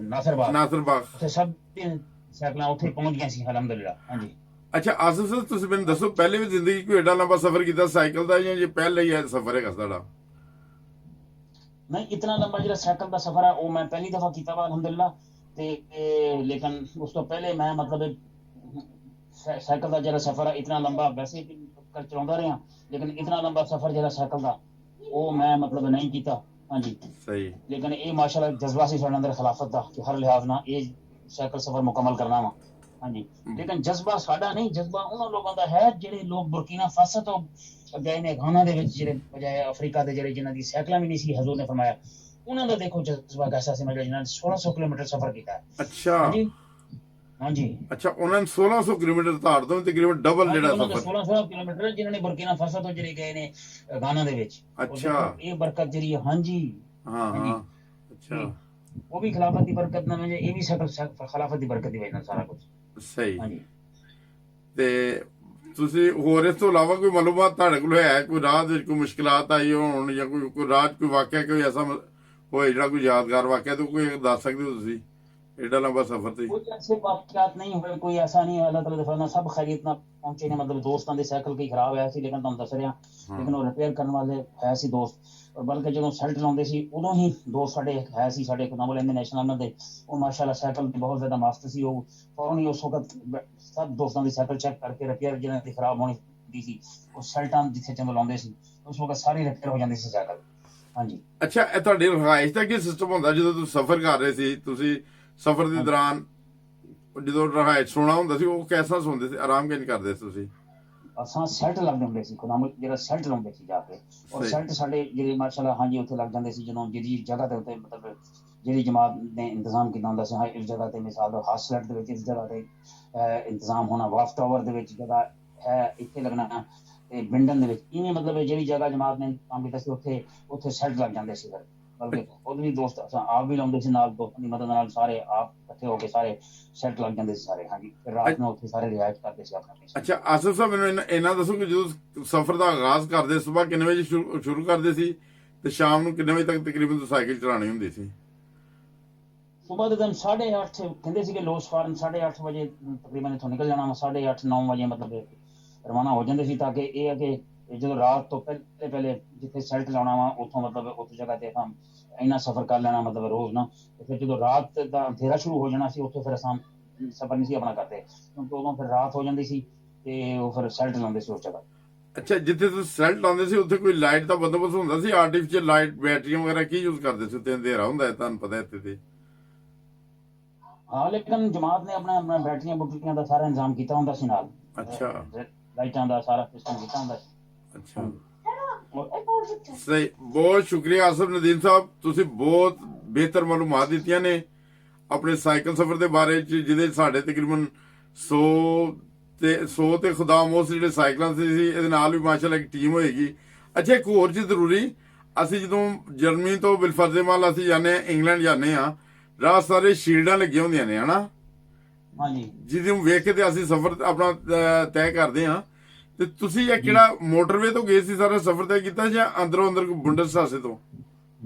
ਨਾਸਰਬਾਗ, ਨਾਸਰ ਬਾਗ। ਉੱਥੇ ਸਭ ਦੀਆਂ ਸਾਈਕਲਾਂ ਉੱਥੇ ਪਹੁੰਚ ਗਈਆਂ ਸੀ ਅਲਹਮਦੁਲਿਲਾ। ਹਾਂਜੀ। ਅੱਛਾ ਆਸਿਫ ਸਰ, ਤੁਸੀਂ ਮੈਨੂੰ ਦੱਸੋ, ਪਹਿਲੇ ਵੀ ਜ਼ਿੰਦਗੀ ਕੋਈ ਏਡਾ ਲੰਬਾ ਸਫ਼ਰ ਕੀਤਾ ਸਾਈਕਲ ਦਾ, ਜਾਂ ਇਹ ਪਹਿਲਾ ਹੀ ਹੈ ਸਫ਼ਰ ਹੈਗਾ ਤੁਹਾਡਾ? ਨਹੀਂ, ਇਤਨਾ ਲੰਬਾ ਜਿਹੜਾ ਸਾਈਕਲ ਦਾ ਸਫ਼ਰ ਹੈ ਉਹ ਮੈਂ ਪਹਿਲੀ ਦਫਾ ਕੀਤਾ ਵਾ ਅਲਹਮਦੁਲਿਲਾ। ਤੇ ਲੇਕਿਨ ਉਸ ਤੋਂ ਪਹਿਲੇ ਮੈਂ ਮਤਲਬ ਸਾਈਕਲ ਦਾ ਜਿਹੜਾ ਸਫ਼ਰ ਹੈ ਇਤਨਾ ਲੰਬਾ ਵੈਸੇ ਚਲਾਉਂਦਾ ਰਿਹਾ, ਲੇਕਿਨ ਇਤਨਾ ਲੰਬਾ ਸਫ਼ਰ ਜਿਹੜਾ ਸਾਈਕਲ ਦਾ ਉਹ ਮੈਂ ਮਤਲਬ ਨਹੀਂ ਕੀਤਾ। ਹਾਂਜੀ। ਸਹੀ। ਲੇਕਿਨ ਇਹ ਮਾਸ਼ਾਅੱਲਾ ਜਜ਼ਬਾ ਸੀ ਸਾਡੇ ਅੰਦਰ ਖਿਲਾਫਤ ਦਾ ਕਿ ਹਰ ਲਿਹਾਜ਼ ਨਾਲ ਇਹ ਸਾਈਕਲ ਸਫ਼ਰ ਮੁਕੰਮਲ ਕਰਨਾ ਵਾ। ਹਾਂਜੀ। ਲੇਕਿਨ ਜਜ਼ਬਾ ਸਾਡਾ ਨਹੀਂ, ਜਜ਼ਬਾ ਉਹਨਾਂ ਲੋਕਾਂ ਦਾ ਹੈ ਜਿਹੜੇ ਲੋਕ ਬੁਰਕੀਨਾ ਫਾਸੋ ਤੋਂ ਗਏ ਨੇ, ਗਾਨਾ ਦੇ ਵਿੱਚ, ਜਿਹੜੇ ਬਜਾਏ ਅਫਰੀਕਾ ਦੇ ਜਿਹੜੇ ਜਿਨ੍ਹਾਂ ਦੀ ਸਾਈਕਲਾਂ ਵੀ ਨਹੀਂ ਸੀ, ਹਜ਼ੂਰ ਨੇ ਫਰਮਾਇਆ ਉਹਨਾਂ ਦਾ ਦੇਖੋ ਜਜ਼ਬਾ ਕੈਸਾ ਸੀ, ਜਿਨ੍ਹਾਂ ਨੇ 1600 ਕਿਲੋਮੀਟਰ ਸਫ਼ਰ ਕੀਤਾ ਹੈ। ਅੱਛਾ ਹਾਂਜੀ ਹਾਂਜੀ ਅੱਛਾ, ਉਹਨਾਂ ਨੇ 1600 ਕਿਲੋਮੀਟਰ ਧਾਰ ਤੋਂ ਤਕਰੀਬਨ ਡਬਲ ਹਾਂਜੀ। ਜਿਹੜਾ ਉਹਨਾਂ ਦੇ ਸਫ਼ਰ। 1600 ਕਿਲੋਮੀਟਰ ਜਿਨ੍ਹਾਂ ਨੇ ਬੁਰਕੀਨਾ ਫਾਸੋ ਤੋਂ ਜਿਹੜੇ ਗਏ ਨੇ ਗਾਨਾ ਦੇ ਵਿੱਚ। ਉਹ ਅੱਛਾ। ਦੇਖੋ ਇਹ ਬਰਕਤ ਜਿਹੜੀ ਹੈ। ਹਾਂਜੀ ਹਾਂ ਹਾਂਜੀ। ਹਾਂ। ਅੱਛਾ। ਉਹ ਵੀ ਖਿਲਾਫਤ ਦੀ ਬਰਕਤ ਨਾਲ ਹੈ, ਇਹ ਵੀ ਖਿਲਾਫਤ ਦੀ ਬਰਕਤ ਦੀ ਵਜ੍ਹਾ ਨਾਲ ਸਾਰਾ ਕੁਝ। ਸਹੀ। ਹਾਂਜੀ। ਤੇ ਤੁਸੀਂ ਹੋਰ ਇਸ ਤੋਂ ਇਲਾਵਾ ਕੋਈ ਮਾਲੂਮਾਤ ਤੁਹਾਡੇ ਕੋਲ ਹੈ, ਕੋਈ ਰਾਹ ਦੇ ਵਿੱਚ ਕੋਈ ਮੁਸ਼ਕਿਲਾਤ ਆਈ ਹੋਣ, ਜਾਂ ਕੋਈ ਰਾਹ 'ਚ ਕੋਈ ਵਾਕਿਆ ਕੋਈ ਐਸਾ ਹੋਏ ਜਿਹੜਾ ਕੋਈ ਯਾਦਗਾਰ ਵਾਕਿਆ, ਤਾਂ ਕੋਈ ਦੱਸ ਸਕਦੇ ਹੋ ਤੁਸੀਂ ਏਡਾ ਲੰਬਾ ਸਫ਼ਰ ਤੇ? कोई ऐसे वाकयात नहीं हुए, कोई ऐसा नहीं है। अल्लाह ताला दे फजल नाल सब खैरियत नाल पहुंचे ने। मतलब दोस्तां दे साइकिल कई खराब है सी, लेकिन तुहानू दस रहा, लेकिन वो रिपेयर करने वाले है सी दोस्त। और बल्कि जो सैल्ट लाउंदे सी उदों ही दोस्त साडे है सी, साडे नाम लेंदे नेशनल दे, वो माशाल्लाह साइकिल ते बहुत ज्यादा मस्त सी। वो फौरन ही उस वक्त सब दोस्तां दी साइकिल चेक करके रिपेयर जिन्हां दी खराब होनी दी सी, वो सैल्टां जिथे चंद लाउंदे सी उस वक्त सारी रिपेयर हो जांदी सी साइकिल। ਹਾਂਜੀ। ਅੱਛਾ, ਇਹ ਤੁਹਾਡੀ ਰਿਹਾਇਸ਼ ਦਾ ਕੀ ਸਿਸਟਮ ਹੁੰਦਾ ਜਦੋਂ ਤੁਸੀਂ ਸਫ਼ਰ ਕਰ ਰਹੇ ਸੀ? ਤੁਸੀਂ ਸਫ਼ਰ ਦੇ ਦੌਰਾਨ ਜਦੋਂ ਰਿਹਾਇਸ਼ ਸੋਣਾ ਹੁੰਦਾ ਸੀ, ਉਹ ਕੈਸਾ ਸੌਂਦੇ ਸੀ, ਆਰਾਮ ਕਿੰਜ ਕਰਦੇ ਸੀ ਤੁਸੀਂ? ਅਸਾਂ ਸੈਲਟ ਲੱਗਦੇ ਹੁੰਦੇ ਸੀ, ਖੁਦਾਮ ਜਿਹੜਾ ਸੈਲਟ ਲਾਉਂਦੇ ਸੀ ਜਾ ਕੇ। ਔਰ ਸੈਲਟ ਸਾਡੇ ਜਿਹੜੇ ਮਾਸ਼ਾਅੱਲਾ ਹਾਂਜੀ ਉੱਥੇ ਲੱਗ ਜਾਂਦੇ ਸੀ, ਜਦੋਂ ਜਿਹੜੀ ਜਗ੍ਹਾ ਦੇ ਉੱਤੇ ਮਤਲਬ ਜਿਹੜੀ ਜਮਾਤ ਨੇ ਇੰਤਜ਼ਾਮ ਕੀਤਾ ਹੁੰਦਾ ਸੀ, ਹਾਂ ਇਸ ਜਗ੍ਹਾ ਤੇ ਮਿਸਾਲ ਦਾ ਹਾਸ ਸੈਲਟ ਦੇ ਵਿੱਚ ਇਸ ਜਗ੍ਹਾ ਤੇ ਇੰਤਜ਼ਾਮ ਹੋਣਾ, ਵਾਫ ਟਾਵਰ ਦੇ ਵਿੱਚ ਜਗ੍ਹਾ ਹੈ ਇੱਥੇ ਲੱਗਣਾ, ਤੇ ਬਿੰਡਨ ਦੇ ਵਿੱਚ ਇਵੇਂ ਮਤਲਬ ਜਿਹੜੀ ਜਗ੍ਹਾ ਜਮਾਤ ਨੇ ਕੰਮ ਕੀਤਾ ਸੀ ਉੱਥੇ ਉੱਥੇ ਸੈਲਟ ਲੱਗ ਜਾਂਦੇ ਸੀ। ਫਿਰ ਬਲਕਿ ਉਹਦੇ ਵੀ ਦੋਸਤ ਆਪ ਵੀ ਲਾਉਂਦੇ ਸੀ, ਨਾਲ ਦੋਸਤਾਂ ਦੀ ਮਦਦ ਨਾਲ ਸਾਰੇ ਆਪ ਇਕੱਠੇ ਹੋ ਕੇ ਸਾਰੇ ਸੈੱਟ ਲੱਗ ਜਾਂਦੇ ਸੀ ਸਾਰੇ। ਹਾਂਜੀ। ਫਿਰ ਰਾਤ ਨੂੰ ਉੱਥੇ ਸਾਰੇ ਰਿਹਾਇਸ਼ ਕਰਦੇ ਸੀ ਆਪਣੇ। ਅੱਛਾ ਆਸਿਫ ਸਾਹਿਬ, ਮੈਨੂੰ ਇਹਨਾਂ ਦੱਸੋ ਕਿ ਜਦੋਂ ਸਫ਼ਰ ਦਾ ਆਗਾਜ਼ ਕਰਦੇ, ਸਵੇਰ ਕਿੰਨੇ ਵਜੇ ਸ਼ੁਰੂ ਕਰਦੇ ਸੀ ਤੇ ਸ਼ਾਮ ਨੂੰ ਕਿੰਨੇ ਵਜੇ ਤੱਕ ਤਕਰੀਬਨ ਸਾਈਕਲ ਚਲਾਉਣੀ ਹੁੰਦੀ ਸੀ? ਸੁਬਾਹ ਦੇ ਟਾਈਮ 8:30 ਕਹਿੰਦੇ ਸੀਗੇ ਲੋਸ ਫਾਰਨ, 8:30 ਵਜੇ ਤਕਰੀਬਨ ਇੱਥੋਂ ਨਿਕਲ ਜਾਣਾ ਵਾ, 8:30 9 ਵਜੇ ਮਤਲਬ ਰਵਾਨਾ ਹੋ ਜਾਂਦੇ ਸੀ, ਤਾਂ ਕਿ ਇਹ ਹੈ ਕਿ ਜਦੋਂ ਰਾਤ ਤੋਂ ਪਹਿਲੇ ਜਿੱਥੇ ਸੈਲਟ ਲਾਉਣਾ ਵਾ ਉੱਥੋਂ ਮਤਲਬ ਉੱਥੇ ਜਗ੍ਹਾ ਤੇ ਆਪਾਂ ਇੰਨਾ ਸਫ਼ਰ ਕਰ ਲੈਣਾ ਮਤਲਬ ਰੋਜ਼ ਨਾ। ਤੇ ਫਿਰ ਜਦੋਂ ਰਾਤ ਦਾ ਅੰਧੇਰਾ ਸ਼ੁਰੂ ਹੋ ਜਾਣਾ ਸੀ ਉੱਥੇ ਫਿਰ ਅਸਾਂ ਸਫ਼ਰ ਨਹੀਂ ਸੀ ਆਪਣਾ ਕਰਦੇ, ਕਿਉਂਕਿ ਉਦੋਂ ਫਿਰ ਰਾਤ ਹੋ ਜਾਂਦੀ ਸੀ ਤੇ ਉਹ ਫਿਰ ਸੈਲਟ ਲਾਉਂਦੇ ਸੀ ਉਸ ਜਗ੍ਹਾ। ਅੱਛਾ, ਜਿੱਥੇ ਤੁਸੀਂ ਸੈਲਟ ਲਾਉਂਦੇ ਸੀ ਉੱਥੇ ਕੋਈ ਲਾਈਟ ਦਾ ਬੰਦੋਬਸਤ ਹੁੰਦਾ ਸੀ? ਆਰਟੀਫੀਸ਼ੀਅਲ ਲਾਈਟ, ਬੈਟਰੀਆਂ ਵਗੈਰਾ ਕੀ ਯੂਜ਼ ਕਰਦੇ ਸੀ? ਉੱਥੇ ਅੰਧੇਰਾ ਹੁੰਦਾ ਹੈ ਤੁਹਾਨੂੰ ਪਤਾ ਇੱਥੇ ਤੇ। ਹਾਂ, ਲੇਕਿਨ ਜਮਾਤ ਨੇ ਆਪਣਾ ਬੈਟਰੀਆਂ ਬੁਟਰੀਆਂ ਦਾ ਸਾਰਾ ਇੰਤਜ਼ਾਮ ਕੀਤਾ ਹੁੰਦਾ ਸੀ ਨਾਲ। ਅੱਛਾ। ਲਾਈਟਾਂ ਦਾ ਸਾਰਾ ਸਿਸਟਮ ਕੀਤਾ ਹੁੰਦਾ ਸੀ। ਅੱਛਾ ਸਹੀ। ਬਹੁਤ ਸ਼ੁਕਰੀਆ ਆਸਿਫ ਨਦੀਮ ਸਾਹਿਬ, ਤੁਸੀਂ ਬਹੁਤ ਬਿਹਤਰ ਮਾਲੂਮਾਤ ਦਿੱਤੀਆਂ ਨੇ ਆਪਣੇ ਸਾਈਕਲ ਸਫ਼ਰ ਦੇ ਬਾਰੇ ਚ, ਜਿਹਦੇ ਸਾਡੇ ਤਕਰੀਬਨ 100 ਤੇ ਖੁਦਾਮ ਉਸ ਜਿਹੜੇ ਸਾਈਕਲਾਂ ਸੀ, ਇਹਦੇ ਨਾਲ ਵੀ ਮਾਸ਼ਾਅੱਲਾ ਇੱਕ ਟੀਮ ਹੋਏਗੀ। ਅੱਛਾ, ਇੱਕ ਹੋਰ ਚੀਜ਼ ਜ਼ਰੂਰੀ, ਅਸੀਂ ਜਦੋਂ ਜਰਮਨੀ ਤੋਂ ਬਿਲਫਰਜ਼ੇਮਾਲ ਅਸੀਂ ਜਾਂਦੇ ਹਾਂ, ਇੰਗਲੈਂਡ ਜਾਂਦੇ ਹਾਂ, ਰਾਹ ਸਾਰੇ ਸ਼ੀਲਡਾਂ ਲੱਗੀਆਂ ਹੁੰਦੀਆਂ ਨੇ ਹਨਾ, ਹਾਂਜੀ, ਜਿਹਨੂੰ ਵੇਖ ਕੇ ਤੇ ਅਸੀਂ ਸਫ਼ਰ ਆਪਣਾ ਤੈਅ ਕਰਦੇ ਹਾਂ। ਤੇ ਤੁਸੀਂ ਇਹ ਕਿਹੜਾ ਮੋਟਰਵੇ ਤੋਂ ਗਏ ਸੀ, ਸਾਰਾ ਸਫ਼ਰ ਤੈਅ ਕੀਤਾ ਜਾਂ ਅੰਦਰੋਂ ਅੰਦਰ ਬੁੰਡਸਟਾਸੇ ਤੋਂ?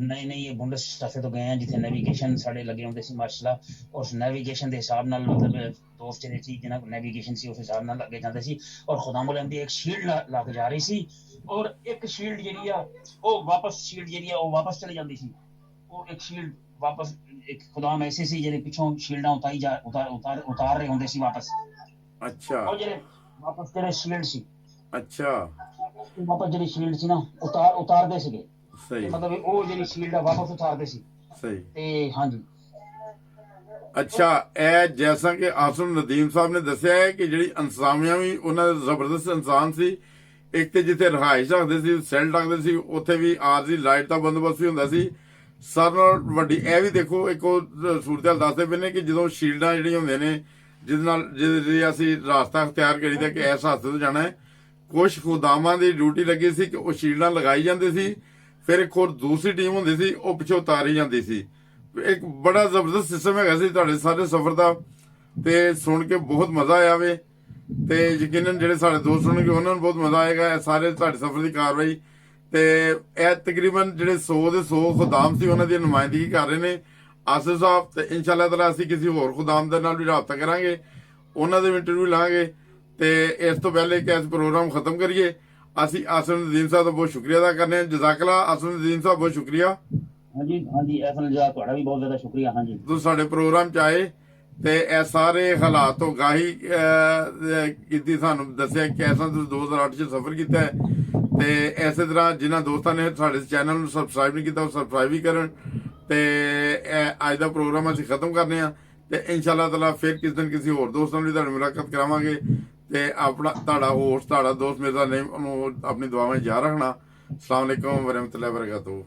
ਨਹੀਂ ਇਹ ਬੁੰਡਸਟਾਸੇ ਤੋਂ ਗਏ ਆ, ਜਿੱਥੇ ਨੈਵੀਗੇਸ਼ਨ ਸਾਡੇ ਲੱਗੇ ਹੁੰਦੇ ਸੀ ਮਾਰਸ਼ਲ, ਉਸ ਨੈਵੀਗੇਸ਼ਨ ਦੇ ਹਿਸਾਬ ਨਾਲ, ਮਤਲਬ ਦੋਸਤ ਜਿਹੜੇ ਸੀ ਜਿਹਨਾਂ ਕੋਲ ਨੈਵੀਗੇਸ਼ਨ ਸੀ ਉਸ ਹਿਸਾਬ ਨਾਲ ਲੱਗੇ ਜਾਂਦੇ ਸੀ। ਔਰ ਖੁਦਾਮ ਦੀ ਇੱਕ ਸ਼ੀਲਡ ਲਾ ਕੇ ਜਾ ਰਹੀ ਸੀ, ਔਰ ਇੱਕ ਸ਼ੀਲਡ ਜਿਹੜੀ ਆ ਉਹ ਵਾਪਸ ਚਲੀ ਜਾਂਦੀ ਸੀ। ਉਹ ਇੱਕ ਸ਼ੀਲਡ ਵਾਪਸ, ਇੱਕ ਖੁਦਾਮ ਐਸੇ ਸੀ ਜਿਹੜੇ ਪਿੱਛੋਂ ਸ਼ੀਲਡਾਂ ਉਤਾਰ ਰਹੇ ਹੁੰਦੇ ਸੀ ਵਾਪਸ। ਅੱਛਾ ਉਹ ਜਿਹੜੇ ਵਾਪਸ ਜਿਹੜੇ ਸ਼ੀਲਡ ਸੀ, ਅੱਛਾ ਵਾਪਸ ਜਿਹੜੀ ਸ਼ੀਲਡ ਸੀ ਨਾ ਉਤਾਰਦੇ ਸੀਗੇ, ਸਹੀ ਮਤਲਬ ਉਹ ਜਿਹੜੀ ਸ਼ੀਲਡ ਆ ਵਾਪਸ ਉਤਾਰਦੇ ਸੀ। ਸਹੀ ਤੇ ਹਾਂਜੀ ਅੱਛਾ, ਇਹ ਜੈਸਾ ਕਿ ਆਸਮ ਨਦੀਮ ਸਾਹਿਬ ਨੇ ਦੱਸਿਆ ਹੈ ਕਿ ਜਿਹੜੀ ਇੰਤਜ਼ਾਮੀਆਂ ਵੀ ਉਹਨਾਂ ਦੇ ਜ਼ਬਰਦਸਤ ਇਨਸਾਨ ਸੀ। ਇੱਕ ਤੇ ਜਿੱਥੇ ਰਿਹਾਇਸ਼ ਰੱਖਦੇ ਸੀ, ਸੈੱਲ ਰੱਖਦੇ ਸੀ, ਉੱਥੇ ਵੀ ਆਰਜ਼ੀ ਲਾਈਟ ਦਾ ਬੰਦੋਬਸਤ ਵੀ ਹੁੰਦਾ ਸੀ। ਸਾਰਿਆਂ ਨਾਲ ਵੱਡੀ ਇਹ ਵੀ ਦੇਖੋ, ਇੱਕ ਉਹ ਸੂਰਤ-ਹਾਲ ਦੱਸਦੇ ਪਏ ਨੇ ਕਿ ਜਦੋਂ ਸ਼ੀਲਡਾਂ ਜਿਹੜੀਆਂ ਹੁੰਦੀਆਂ ਨੇ ਜਿਹਦੇ ਅਸੀਂ ਰਾਸਤਾ ਅਖਤਿਆਰ ਕਰੀਦਾ ਕਿ ਇਸ ਹਾਦਸੇ ਤੋਂ ਜਾਣਾ ਹੈ, ਕੁਛ ਖੁਦਾਮਾਂ ਦੀ ਡਿਊਟੀ ਲੱਗੀ ਸੀ ਕਿ ਉਹ ਸ਼ੀਲਡਾਂ ਲਗਾਈ ਜਾਂਦੇ ਸੀ, ਫਿਰ ਇੱਕ ਹੋਰ ਦੂਸਰੀ ਟੀਮ ਹੁੰਦੀ ਸੀ ਉਹ ਪਿੱਛੋਂ ਉਤਾਰੀ ਜਾਂਦੀ ਸੀ। ਇੱਕ ਬੜਾ ਜ਼ਬਰਦਸਤ ਸਿਸਟਮ ਹੈਗਾ ਸੀ ਤੁਹਾਡੇ ਸਾਰੇ ਸਫ਼ਰ ਦਾ, ਤੇ ਸੁਣ ਕੇ ਬਹੁਤ ਮਜ਼ਾ ਆਇਆ ਵੇ। ਤੇ ਯਕੀਨਨ ਜਿਹੜੇ ਸਾਡੇ ਦੋਸਤ ਸੁਣਨਗੇ ਉਹਨਾਂ ਨੂੰ ਬਹੁਤ ਮਜ਼ਾ ਆਏਗਾ। ਇਹ ਸਾਰੇ ਤੁਹਾਡੇ ਸਫ਼ਰ ਦੀ ਕਾਰਵਾਈ ਤੇ ਇਹ ਤਕਰੀਬਨ ਜਿਹੜੇ 100 ਦੇ 100 ਖੁਦਾਮ ਸੀ ਉਹਨਾਂ ਦੀ ਨੁਮਾਇੰਦਗੀ ਕਰ ਰਹੇ ਨੇ ਆਸਿਫ ਸਾਹਿਬ, ਤੇ ਇਨਸ਼ਾਅੱਲਾ ਤਾਲਾ ਅਸੀਂ ਕਿਸੇ ਹੋਰ ਖੁਦਾਮ ਦੇ ਨਾਲ ਵੀ ਰਾਬਤਾ ਕਰਾਂਗੇ, ਉਹਨਾਂ ਦੇ ਵੀ ਇੰਟਰਵਿਊ ਲਾਂਗੇ। ਤੇ ਇਸ ਤੋਂ ਪਹਿਲੇ ਕਿ ਅਸੀਂ ਪ੍ਰੋਗਰਾਮ ਖਤਮ ਕਰੀਏ, ਅਸੀਂ ਆਸਿਫ ਨਦੀਮ ਸਾਹਿਬ ਦਾ ਬਹੁਤ ਸ਼ੁਕਰੀਆ ਅਦਾ ਕਰਨੇ ਹਾਂ। ਜਜ਼ਾਕੱਲਾ ਆਸਿਫ ਨਦੀਮ ਸਾਹਿਬ, ਬਹੁਤ ਸ਼ੁਕਰੀਆ। ਹਾਂਜੀ ਐਸਨ ਜੀ, ਤੁਹਾਡਾ ਵੀ ਬਹੁਤ ਜ਼ਿਆਦਾ ਸ਼ੁਕਰੀਆ। ਹਾਂਜੀ ਤੁਸੀਂ ਸਾਡੇ ਪ੍ਰੋਗਰਾਮ ਚ ਆਏ ਤੇ ਇਹ ਸਾਰੇ ਹਾਲਾਤ ਤੋਂ ਗਾਹੀ ਕੀਤੀ, ਸਾਨੂੰ ਦੱਸਿਆ ਕਿ ਐਸਾ ਤੁਸੀਂ 2008 ਚ ਸਫ਼ਰ ਕੀਤਾ ਹੈ। ਤੇ ਇਸੇ ਤਰ੍ਹਾਂ ਜਿਨ੍ਹਾਂ ਦੋਸਤਾਂ ਨੇ ਸਾਡੇ ਚੈਨਲ ਨੂੰ ਸਬਸਕ੍ਰਾਈਬ ਨਹੀਂ ਕੀਤਾ ਉਹ ਸਬਸਕ੍ਰਾਈਬ ਵੀ ਕਰਨ। ਤੇ ਅੱਜ ਦਾ ਪ੍ਰੋਗਰਾਮ ਅਸੀਂ ਖਤਮ ਕਰਨੇ ਆ, ਤੇ ਇਨਸ਼ਾਅੱਲਾ ਤਾਲਾ ਫਿਰ ਕਿਸ ਦਿਨ ਕਿਸੇ ਹੋਰ ਦੋਸਤ ਨਾਲ ਵੀ ਤੁਹਾਡੀ ਮੁਲਾਕਾਤ ਕਰਾਵਾਂਗੇ। ਤੇ ਆਪਣਾ ਤੁਹਾਡਾ ਹੋਸਟ, ਤੁਹਾਡਾ ਦੋਸਤ ਮਿਰਜ਼ਾ ਨਈਮ, ਉਹਨੂੰ ਆਪਣੀ ਦੁਆਵਾਂ 'ਚ ਯਾਦ ਰੱਖਣਾ। ਅਸਲਾਮ ਵਾਲੇਕੁਮ ਵਰਹਿਮਤੁਲਾਹਿ ਵਬਰਕਾਤੁਹੂ।